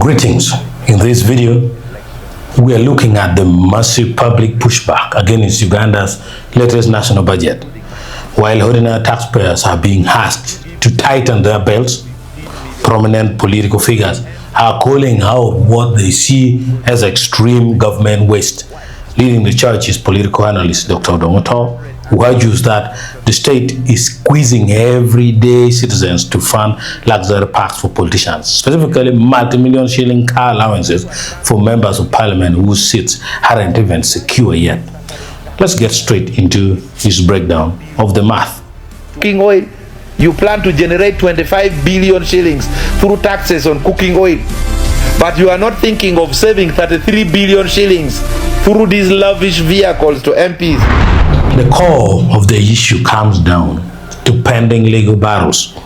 Greetings. In this video, we are looking at the massive public pushback against Uganda's latest national budget. While ordinary taxpayers are being asked to tighten their belts, prominent political figures are calling out what they see as extreme government waste. Leading the charge is political analyst Dr. Odonga, who argues that the state is squeezing everyday citizens to fund luxury parks for politicians, specifically multi-million shilling car allowances for members of parliament whose seats aren't even secure yet. Let's get straight into his breakdown of the math. Cooking oil, you plan to generate 25 billion shillings through taxes on cooking oil, but you are not thinking of saving 33 billion shillings through these lavish vehicles to MPs. The core of the issue comes down to pending legal battles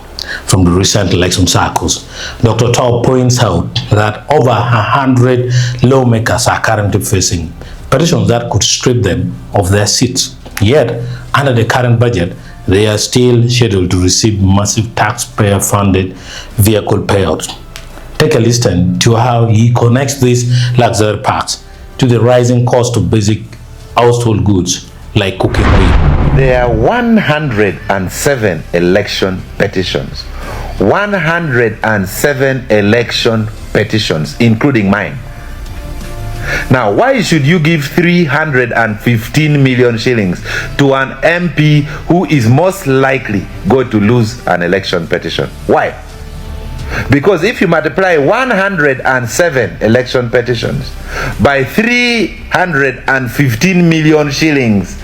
from the recent election cycles. Dr. Chope points out that over 100 lawmakers are currently facing petitions that could strip them of their seats. Yet, under the current budget, they are still scheduled to receive massive taxpayer-funded vehicle payouts. Take a listen to how he connects these luxury parks to the rising cost of basic household goods like cooking oil. There are 107 election petitions. 107 election petitions, including mine. Now, why should you give 315 million shillings to an MP who is most likely going to lose an election petition? Why? Because if you multiply 107 election petitions by 315 million shillings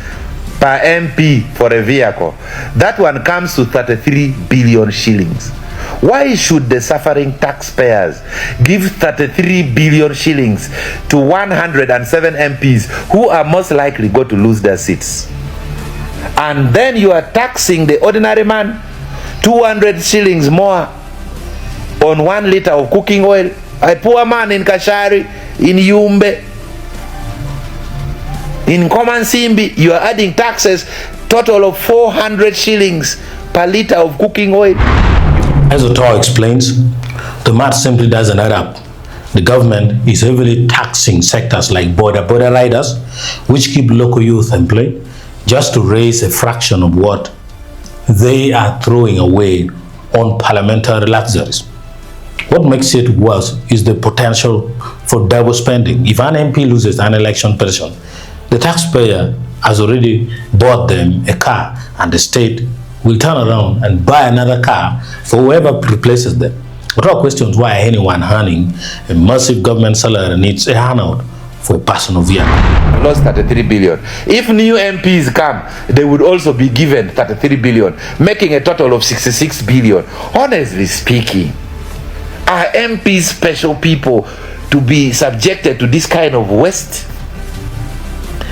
per MP for a vehicle, that one comes to 33 billion shillings. Why should the suffering taxpayers give 33 billion shillings to 107 MPs who are most likely going to lose their seats? And then you are taxing the ordinary man 200 shillings more on 1 liter of cooking oil. A poor man in Kashari, in Yumbe, in Komansimbi, you are adding taxes total of 400 shillings per liter of cooking oil. As Otto explains, the math simply doesn't add up. The government is heavily taxing sectors like border riders, which keep local youth employed, just to raise a fraction of what they are throwing away on parliamentary luxuries. What makes it worse is the potential for double spending. If an MP loses an election petition, the taxpayer has already bought them a car, and the state will turn around and buy another car for whoever replaces them. Without questions why anyone earning a massive government salary needs a handout for a personal vehicle. Lost 33 billion. If new MPs come, they would also be given 33 billion, making a total of 66 billion. Honestly speaking, are MPs special people to be subjected to this kind of waste?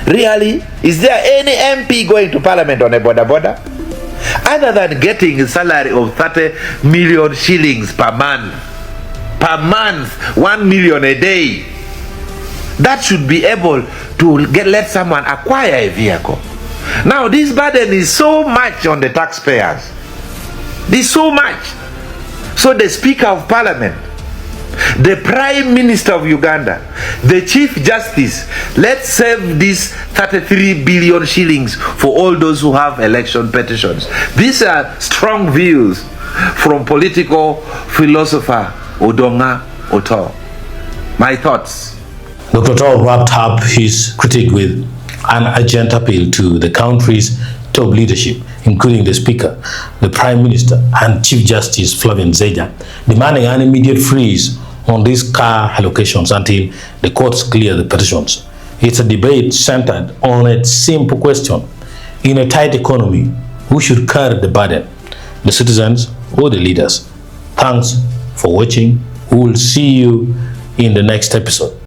Really? Is there any MP going to parliament on a border? Other than getting a salary of 30 million shillings per month, 1 million a day, that should be able to let someone acquire a vehicle. Now, this burden is so much on the taxpayers. This so much. So the Speaker of Parliament, the Prime Minister of Uganda, the Chief Justice, let's save these 33 billion shillings for all those who have election petitions. These are strong views from political philosopher Odonga Otto. My thoughts. Dr. Otto wrapped up his critique with an urgent appeal to the country's top leadership, including the Speaker, the Prime Minister, and Chief Justice Flavian Zeja, demanding an immediate freeze on these car allocations until the courts clear the petitions. It's a debate centered on a simple question. In a tight economy, who should carry the burden, the citizens or the leaders? Thanks for watching. We will see you in the next episode.